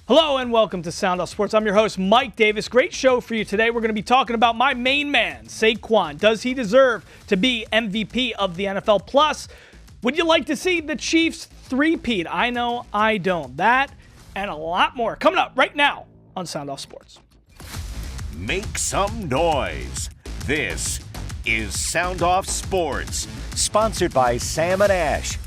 Hello and welcome to Sound Off Sports. I'm your host, Mike Davis. Great show for you today. We're going to be talking about my main man, Saquon. Does he deserve to be MVP of the NFL? Plus, would you like to see the Chiefs three-peat? I know I don't. That and a lot more coming up right now on Sound Off Sports. Make some noise. This is Sound Off Sports, sponsored by Sam and Ash.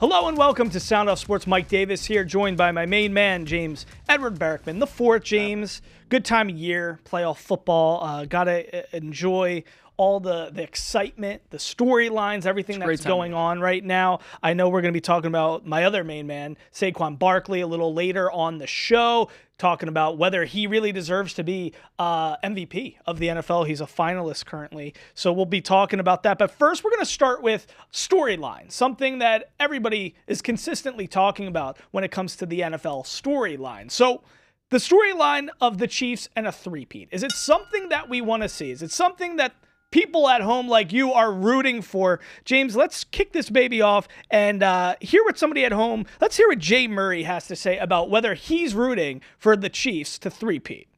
Hello and welcome to Sound Off Sports. Mike Davis here, joined by my main man, James Edward Berkman. The fourth, James. Good time of year, playoff football. Gotta enjoy all the excitement, the storylines, everything that's going on right now. I know we're going to be talking about my other main man, Saquon Barkley, a little later on the show, talking about whether he really deserves to be MVP of the NFL. He's a finalist currently, so we'll be talking about that. But first, we're going to start with storyline, something that everybody is consistently talking about when it comes to the NFL storyline. So the storyline of the Chiefs and a three-peat, is it something that we want to see? Is it something that people at home like you are rooting for? James, let's kick this baby off and hear what somebody at home, let's hear what Jay Murray has to say about whether he's rooting for the Chiefs to three-peat.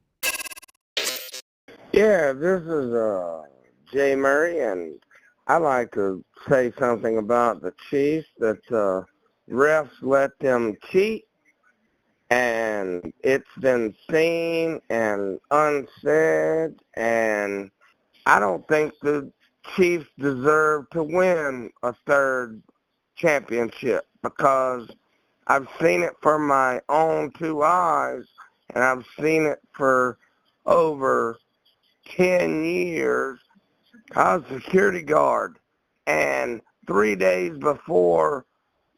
Yeah, this is Jay Murray, and I'd like to say something about the Chiefs, that refs let them cheat, and it's been seen and unsaid, and I don't think the Chiefs deserve to win a third championship, because I've seen it for my own two eyes, and I've seen it for over 10 years. I was a security guard, and 3 days before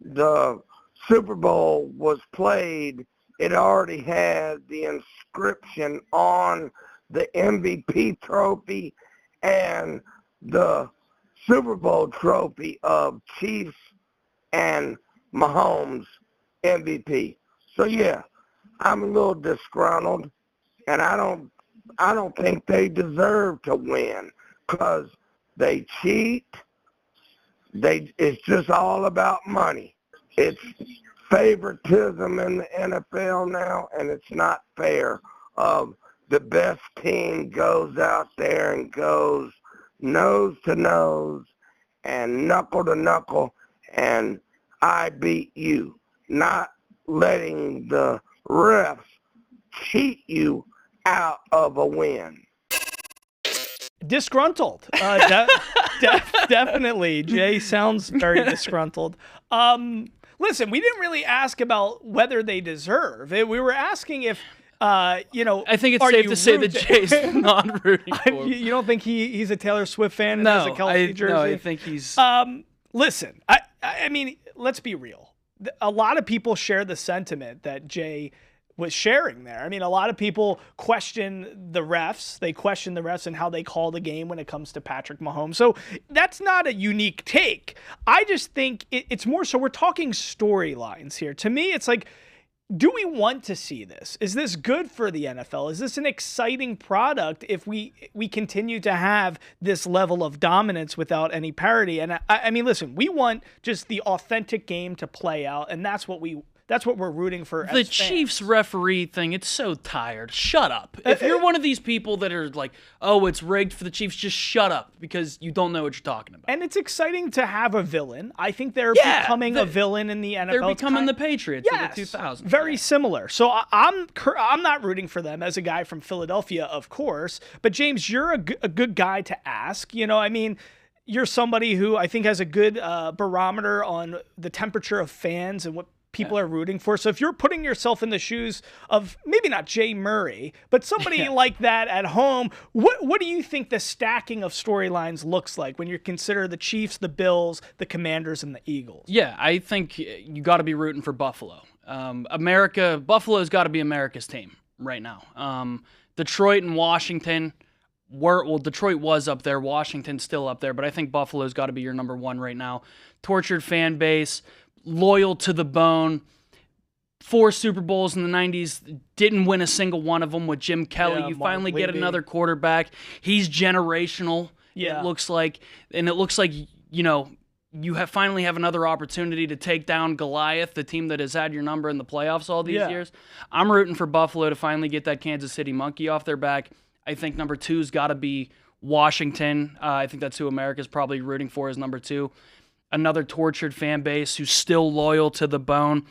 the Super Bowl was played, it already had the inscription on the MVP trophy and the Super Bowl trophy of Chiefs and Mahomes MVP. So yeah, I'm a little disgruntled, and I don't think they deserve to win, because they cheat. It's just all about money. It's favoritism in the NFL now, and it's not fair. The best team goes out there and goes nose to nose and knuckle to knuckle, and I beat you, not letting the refs cheat you out of a win. Disgruntled. Definitely. Jay sounds very disgruntled. Listen, we didn't really ask about whether they deserve it. We were asking if, I think it's safe to say that Jay's not rooting for him. You don't think he's a Taylor Swift fan and has a Kelsey jersey? No, I think he's... Listen, I mean, let's be real. A lot of people share the sentiment that Jay was sharing there. I mean, a lot of people question the refs. They question the refs and how they call the game when it comes to Patrick Mahomes. So that's not a unique take. I just think it's more so we're talking storylines here. To me, it's like, do we want to see this? Is this good for the NFL? Is this an exciting product if we continue to have this level of dominance without any parity? And I mean, listen, we want just the authentic game to play out, and that's what we're rooting for. The Chiefs referee thing, it's so tired. Shut up. If you're one of these people that are like, oh, it's rigged for the Chiefs, just shut up, because you don't know what you're talking about. And it's exciting to have a villain. I think they're becoming a villain in the NFL. They're becoming the Patriots of the 2000s. Very similar. So I'm not rooting for them as a guy from Philadelphia, of course. But James, you're a good guy to ask. I mean, you're somebody who I think has a good barometer on the temperature of fans and what people are rooting for. So if you're putting yourself in the shoes of maybe not Jay Murray, but somebody like that at home, what do you think the stacking of storylines looks like when you consider the Chiefs, the Bills, the Commanders, and the Eagles? Yeah, I think you got to be rooting for Buffalo. Buffalo's got to be America's team right now. Detroit and Washington Detroit was up there, Washington's still up there, but I think Buffalo's got to be your number one right now. Tortured fan base, loyal to the bone. 4 Super Bowls in the 90s, didn't win a single one of them with Jim Kelly. You finally get another quarterback. He's generational, it looks like. And it looks like, you finally have another opportunity to take down Goliath, the team that has had your number in the playoffs all these years. I'm rooting for Buffalo to finally get that Kansas City monkey off their back. I think number 2's got to be Washington. I think that's who America's probably rooting for as number 2. Another tortured fan base who's still loyal to the bone.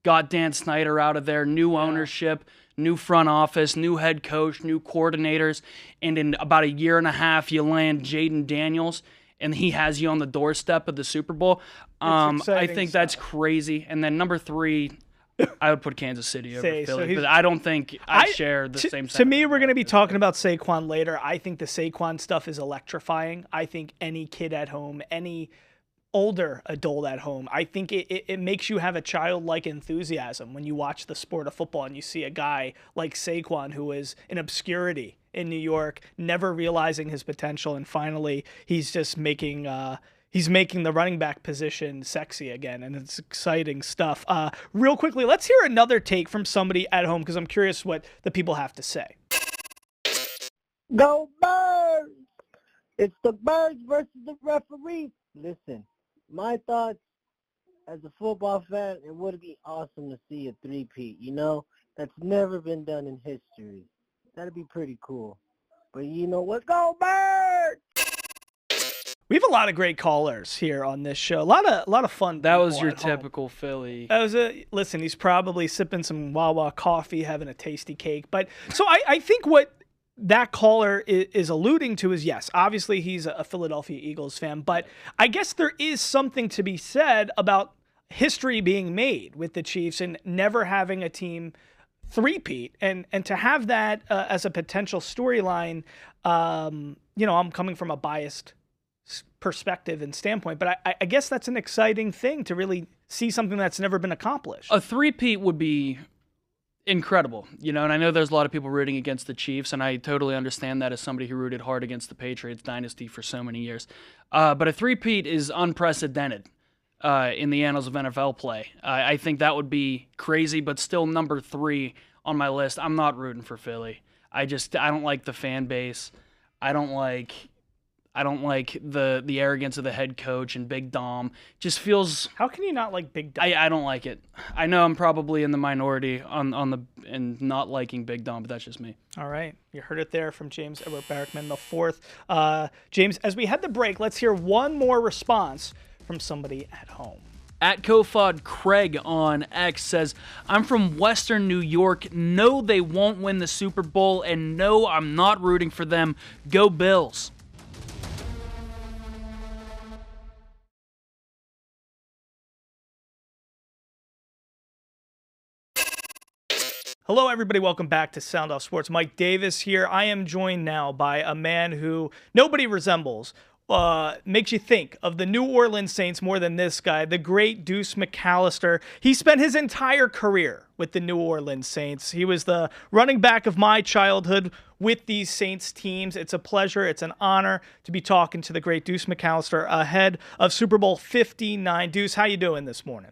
Got Dan Snyder out of there, new ownership, new front office, new head coach, new coordinators, and in about a year and a half, you land Jaden Daniels, and he has you on the doorstep of the Super Bowl. I think that's crazy. And then number 3, I would put Kansas City over Philly, but I don't think I share the same. To me, we're going to be talking about Saquon later. I think the Saquon stuff is electrifying. I think any kid at home, any older adult at home, I think it makes you have a childlike enthusiasm when you watch the sport of football and you see a guy like Saquon, who is in obscurity in New York, never realizing his potential, and finally he's just making the running back position sexy again, and it's exciting stuff. Real quickly, let's hear another take from somebody at home, because I'm curious what the people have to say. Go Birds! It's the Birds versus the referee. Listen, my thoughts as a football fan, it would be awesome to see a three-peat, That's never been done in history. That'd be pretty cool. But you know what? Go Birds! We have a lot of great callers here on this show. A lot of fun. That was your typical Philly. Listen, he's probably sipping some Wawa coffee, having a tasty cake. But so I think what that caller is alluding to is, yes, obviously he's a Philadelphia Eagles fan, but I guess there is something to be said about history being made with the Chiefs and never having a team three-peat, and to have that as a potential storyline. I'm coming from a biased perspective and standpoint, but I guess that's an exciting thing to really see something that's never been accomplished. A three-peat would be incredible, and I know there's a lot of people rooting against the Chiefs, and I totally understand that as somebody who rooted hard against the Patriots dynasty for so many years. But a three-peat is unprecedented in the annals of NFL play. I think that would be crazy, but still number 3 on my list. I'm not rooting for Philly. I don't like the fan base. I don't like the arrogance of the head coach and Big Dom. Just feels. How can you not like Big Dom? I don't like it. I know I'm probably in the minority in not liking Big Dom, but that's just me. All right, you heard it there from James Edward Barrickman the fourth. James, as we head to break, let's hear one more response from somebody at home. At Kofod Craig on X says, I'm from Western New York. No, they won't win the Super Bowl, and no, I'm not rooting for them. Go Bills. Hello, everybody. Welcome back to Sound Off Sports. Mike Davis here. I am joined now by a man who nobody resembles. Makes you think of the New Orleans Saints more than this guy, the great Deuce McAllister. He spent his entire career with the New Orleans Saints. He was the running back of my childhood with these Saints teams. It's a pleasure, it's an honor to be talking to the great Deuce McAllister ahead of Super Bowl 59. Deuce, how you doing this morning?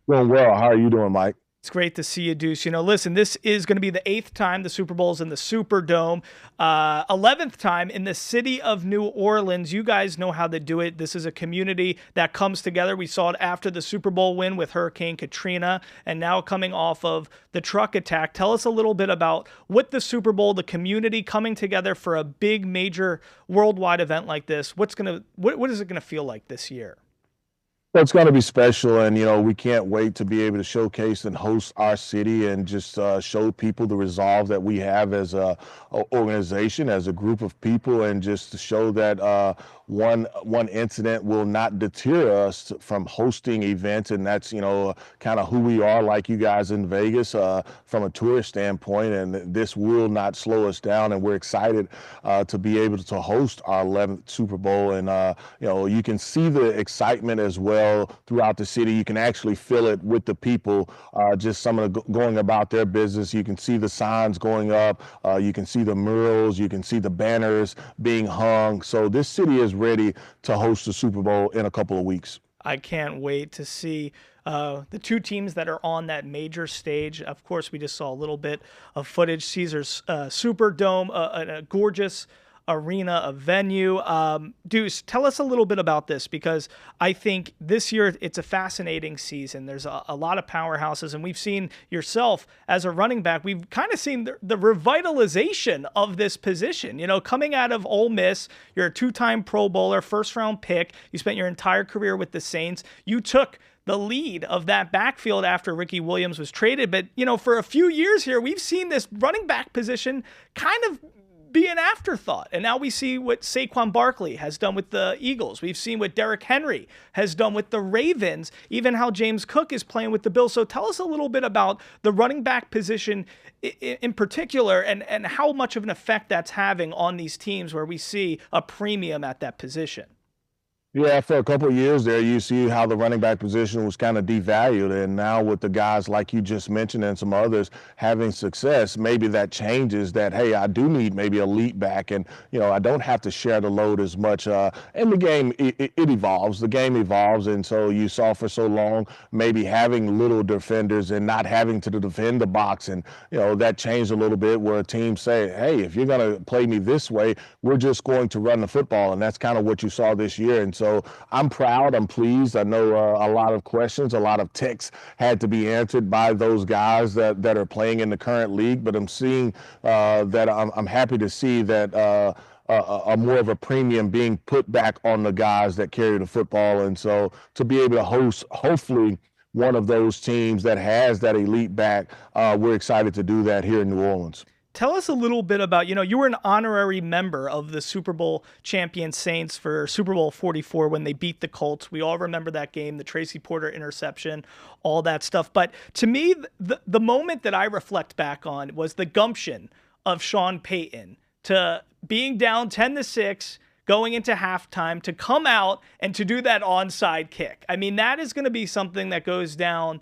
Doing well. How are you doing, Mike? It's great to see you, Deuce. Listen, this is going to be the 8th time the Super Bowl's in the Superdome, 11th time in the city of New Orleans. You guys know how to do it. This is a community that comes together. We saw it after the Super Bowl win with Hurricane Katrina, and now coming off of the truck attack. Tell us a little bit about what the Super Bowl, the community coming together for a big, major worldwide event like this. What is it going to feel like this year? Well, it's going to be special, and, we can't wait to be able to showcase and host our city and just show people the resolve that we have as a organization, as a group of people, and just to show that one incident will not deter us from hosting events, and that's, kind of who we are, like you guys in Vegas, from a tourist standpoint, and this will not slow us down, and we're excited to be able to host our 11th Super Bowl, and, you can see the excitement as well throughout the city. You can actually feel it with the people, just some of the going about their business. You can see the signs going up. You can see the murals. You can see the banners being hung. So this city is ready to host the Super Bowl in a couple of weeks. I can't wait to see the two teams that are on that major stage. Of course, we just saw a little bit of footage. Caesars Superdome, a gorgeous arena, a venue. Deuce, tell us a little bit about this, because I think this year it's a fascinating season. There's a lot of powerhouses, and we've seen yourself as a running back. We've kind of seen the revitalization of this position. You know, coming out of Ole Miss, you're a two-time Pro Bowler, first-round pick. You spent your entire career with the Saints. You took the lead of that backfield after Ricky Williams was traded. But, you know, for a few years here, we've seen this running back position kind of be an afterthought. And now we see what Saquon Barkley has done with the Eagles. We've seen what Derrick Henry has done with the Ravens, even how James Cook is playing with the Bills. So tell us a little bit about the running back position in particular, and how much of an effect that's having on these teams where we see a premium at that position. Yeah, for a couple of years there, you see how the running back position was kind of devalued. And now with the guys like you just mentioned and some others having success, maybe that changes that, hey, I do need maybe a lead back, and, you know, I don't have to share the load as much. And the game, it evolves. The game evolves. And so you saw for so long maybe having little defenders and not having to defend the box. And, you know, that changed a little bit where a team say, hey, if you're going to play me this way, we're just going to run the football. And that's kind of what you saw this year. And so I'm proud. I'm pleased. I know a lot of questions, a lot of texts had to be answered by those guys that are playing in the current league. But I'm seeing that I'm happy to see that a more of a premium being put back on the guys that carry the football. And so to be able to host, hopefully, one of those teams that has that elite back, we're excited to do that here in New Orleans. Tell us a little bit about, you know, you were an honorary member of the Super Bowl champion Saints for Super Bowl 44 when they beat the Colts. We all remember that game, the Tracy Porter interception, all that stuff. But to me, the moment that I reflect back on was the gumption of Sean Payton to being down 10-6, going into halftime, to come out and to do that onside kick. I mean, that is going to be something that goes down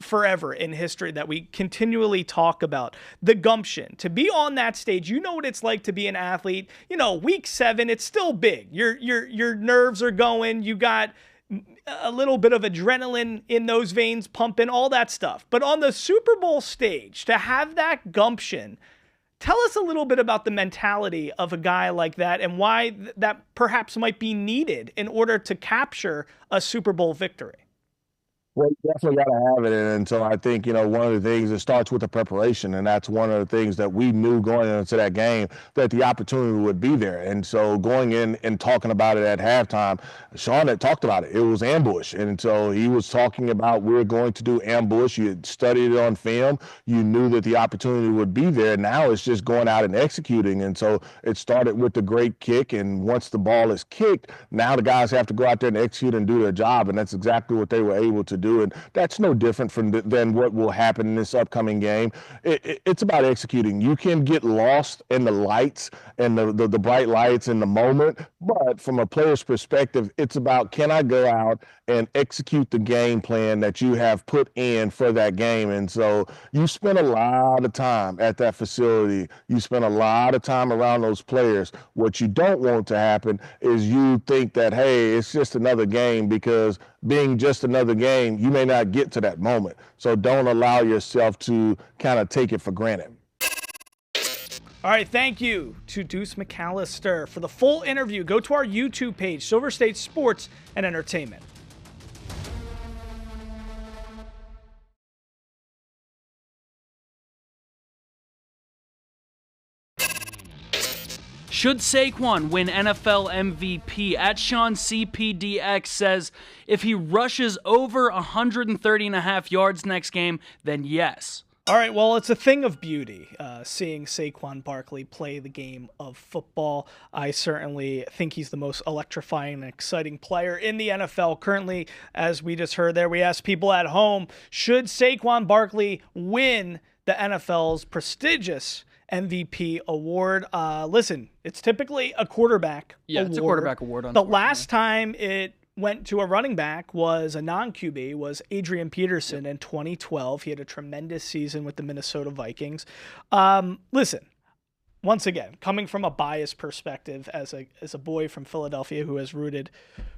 forever in history, that we continually talk about. The gumption to be on that stage. You know what it's like to be an athlete. You know, week 7, it's still big. Your nerves are going. You got a little bit of adrenaline in those veins pumping, all that stuff. But on the Super Bowl stage, to have that gumption, tell us a little bit about the mentality of a guy like that, and why that perhaps might be needed in order to capture a Super Bowl victory. Well, you definitely got to have it. And so I think, you know, one of the things, it starts with the preparation. And that's one of the things that we knew going into that game, that the opportunity would be there. And so going in and talking about it at halftime, Sean had talked about it. It was ambush. And so he was talking about, we're going to do ambush. You had studied it on film. You knew that the opportunity would be there. Now it's just going out and executing. And so it started with the great kick. And once the ball is kicked, now the guys have to go out there and execute and do their job. And that's exactly what they were able to do. And that's no different than what will happen in this upcoming game. It's about executing. You can get lost in the lights and the bright lights in the moment, but from a player's perspective, it's about, can I go out and execute the game plan that you have put in for that game? And so you spend a lot of time at that facility. You spend a lot of time around those players. What you don't want to happen is you think that, hey, it's just another game, because being just another game, you may not get to that moment. So don't allow yourself to kind of take it for granted. All right, thank you to Deuce McAllister. For the full interview, go to our YouTube page, Silver State Sports and Entertainment. Should Saquon win NFL MVP? At Sean CPDX says, if he rushes over 130.5 yards next game, then yes. All right, well, it's a thing of beauty, seeing Saquon Barkley play the game of football. I certainly think he's the most electrifying and exciting player in the NFL currently. As we just heard there, we asked people at home, should Saquon Barkley win the NFL's prestigious MVP award? Listen, it's typically a quarterback award. It's a quarterback award. The last time it went to a running back was a non-QB, was Adrian Peterson in 2012. He had a tremendous season with the Minnesota Vikings. Listen, once again, coming from a biased perspective as a boy from Philadelphia who has rooted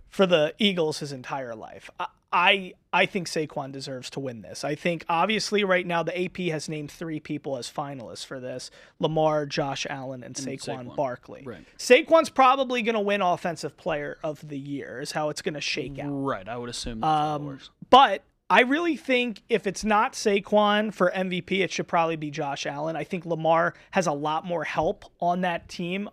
for the Eagles his entire life, I think Saquon deserves to win this. I think obviously right now the AP has named 3 people as finalists for this: Lamar, Josh Allen, and Saquon Barkley. Right. Saquon's probably going to win Offensive Player of the Year is how it's going to shake out. Right, I would assume that's But I really think if it's not Saquon for MVP, it should probably be Josh Allen. I think Lamar has a lot more help on that team.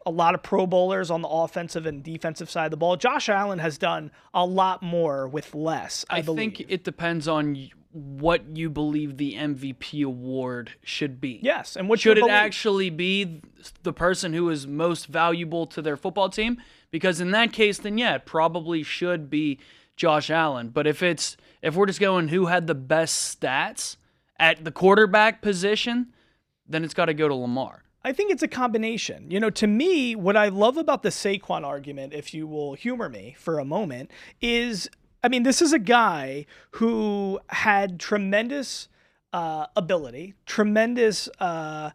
A lot of Pro Bowlers on the offensive and defensive side of the ball. Josh Allen has done a lot more with less, I believe. think it depends on what you believe the MVP award should be. Yes, and what should it actually be the person who is most valuable to their football team? Because in that case, then yeah, it probably should be Josh Allen. But if we're just going who had the best stats at the quarterback position, then it's got to go to Lamar. I think it's a combination. To me, what I love about the Saquon argument, if you will humor me for a moment, is, this is a guy who had tremendous ability, tremendous an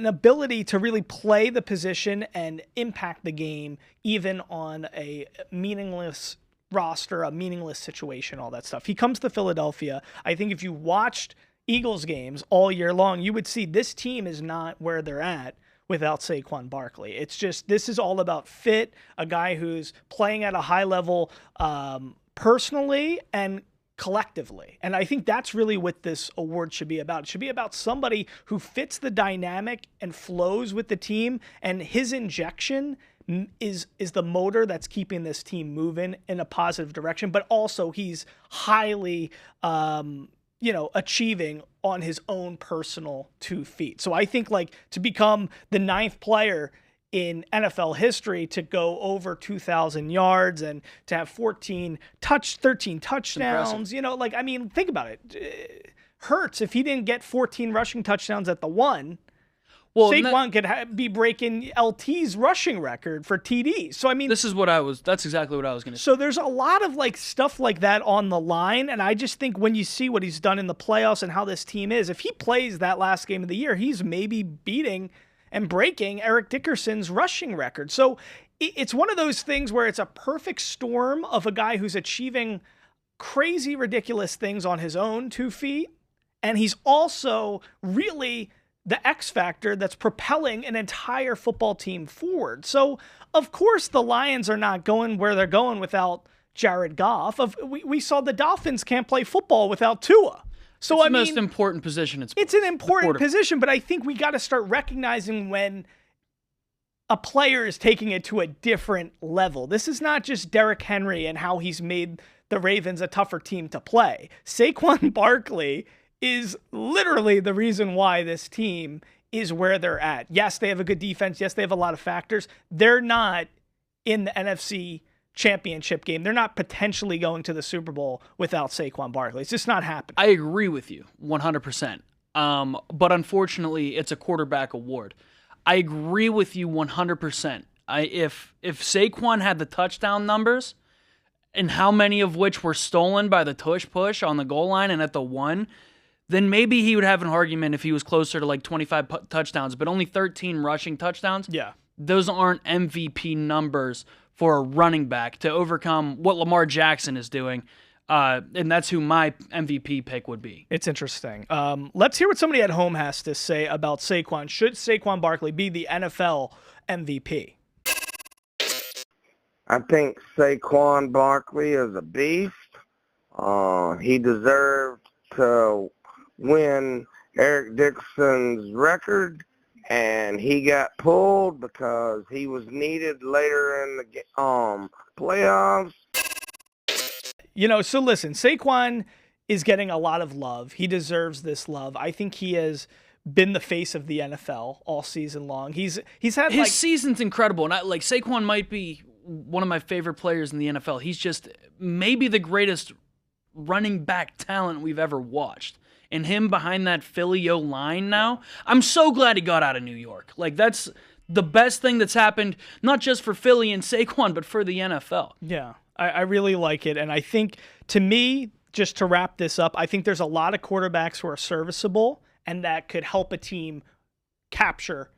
ability to really play the position and impact the game, even on a meaningless roster, a meaningless situation, all that stuff. He comes to Philadelphia. I think if you watched Eagles games all year long, you would see this team is not where they're at without Saquon Barkley. It's just, this is all about fit, a guy who's playing at a high level personally and collectively. And I think that's really what this award should be about. It should be about somebody who fits the dynamic and flows with the team, and his injection is the motor that's keeping this team moving in a positive direction, but also he's highly achieving on his own personal 2 feet. So I think to become the 9th player in NFL history to go over 2,000 yards and to have 13 touchdowns, think about it. Hurts if he didn't get 14 rushing touchdowns at the one. Well, Saquon could be breaking LT's rushing record for TDs. So, that's exactly what I was going to say. So there's a lot of stuff like that on the line. And I just think when you see what he's done in the playoffs and how this team is, if he plays that last game of the year, he's maybe beating and breaking Eric Dickerson's rushing record. So it's one of those things where it's a perfect storm of a guy who's achieving crazy, ridiculous things on his own 2 feet. And he's also really the X factor that's propelling an entire football team forward. So, of course, the Lions are not going where they're going without Jared Goff. We saw the Dolphins can't play football without Tua. So it's the most important position. It's an important position, but I think we got to start recognizing when a player is taking it to a different level. This is not just Derrick Henry and how he's made the Ravens a tougher team to play. Saquon Barkley is literally the reason why this team is where they're at. Yes, they have a good defense. Yes, they have a lot of factors. They're not in the NFC Championship game. They're not potentially going to the Super Bowl without Saquon Barkley. It's just not happening. I agree with you 100%. But unfortunately, it's a quarterback award. I agree with you 100%. If Saquon had the touchdown numbers, and how many of which were stolen by the tush push on the goal line and at the one, then maybe he would have an argument if he was closer to 25 touchdowns, but only 13 rushing touchdowns. Yeah. Those aren't MVP numbers for a running back to overcome what Lamar Jackson is doing. And that's who my MVP pick would be. It's interesting. Let's hear what somebody at home has to say about Saquon. Should Saquon Barkley be the NFL MVP? I think Saquon Barkley is a beast. He deserved to win Eric Dickerson's record, and he got pulled because he was needed later in the playoffs. So listen, Saquon is getting a lot of love. He deserves this love. I think he has been the face of the NFL all season long. He's had his season's incredible, and Saquon might be one of my favorite players in the NFL. He's just maybe the greatest running back talent we've ever watched. And him behind that Philly line now, I'm so glad he got out of New York. That's the best thing that's happened, not just for Philly and Saquon, but for the NFL. Yeah, I really like it. And I think, to me, just to wrap this up, I think there's a lot of quarterbacks who are serviceable and that could help a team capture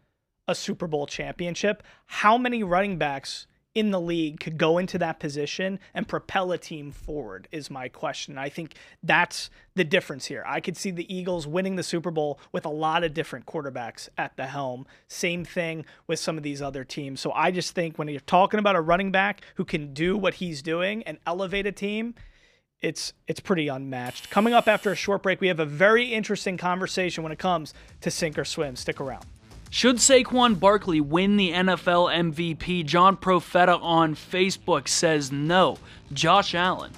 a Super Bowl championship. How many running backs in the league could go into that position and propel a team forward is my question. I think that's the difference here. I could see the Eagles winning the Super Bowl with a lot of different quarterbacks at the helm. Same thing with some of these other teams. So I just think when you're talking about a running back who can do what he's doing and elevate a team, it's pretty unmatched. Coming up after a short break, we have a very interesting conversation when it comes to sink or swim. Stick around. Should Saquon Barkley win the NFL MVP? John Profeta on Facebook says no. Josh Allen.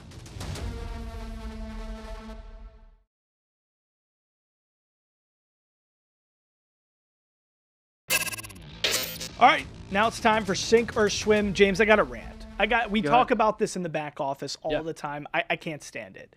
All right, now it's time for sink or swim. James, I got a rant. We talk about this in the back office all the time. I can't stand it.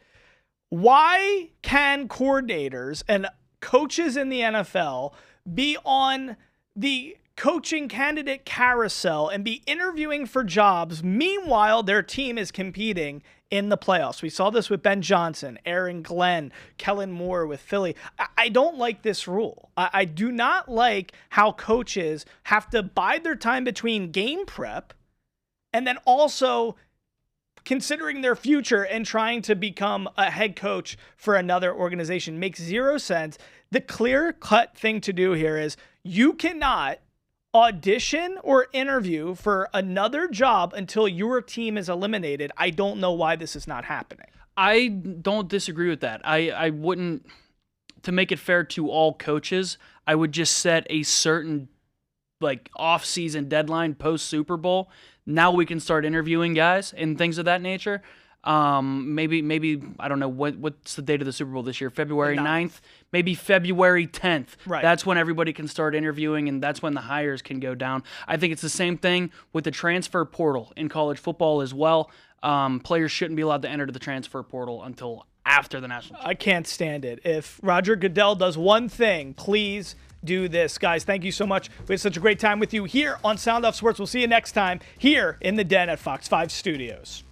Why can coordinators and coaches in the NFL be on the coaching candidate carousel and be interviewing for jobs? Meanwhile, their team is competing in the playoffs. We saw this with Ben Johnson, Aaron Glenn, Kellen Moore with Philly. I don't like this rule. I do not like how coaches have to bide their time between game prep and then also considering their future and trying to become a head coach for another organization. Makes zero sense. The clear-cut thing to do here is you cannot audition or interview for another job until your team is eliminated. I don't know why this is not happening. I don't disagree with that. I wouldn't, to make it fair to all coaches, I would just set a certain off-season deadline post-Super Bowl. Now we can start interviewing guys and things of that nature. Maybe I don't know what's the date of the Super Bowl this year, February 9th, maybe February 10th. Right. That's when everybody can start interviewing, and that's when the hires can go down. I think it's the same thing with the transfer portal in college football as well. Players shouldn't be allowed to enter to the transfer portal until after the national championship. I can't stand it. If Roger Goodell does one thing, please do this. Guys, thank you so much. We had such a great time with you here on Sound Off Sports. We'll see you next time here in the Den at Fox 5 Studios.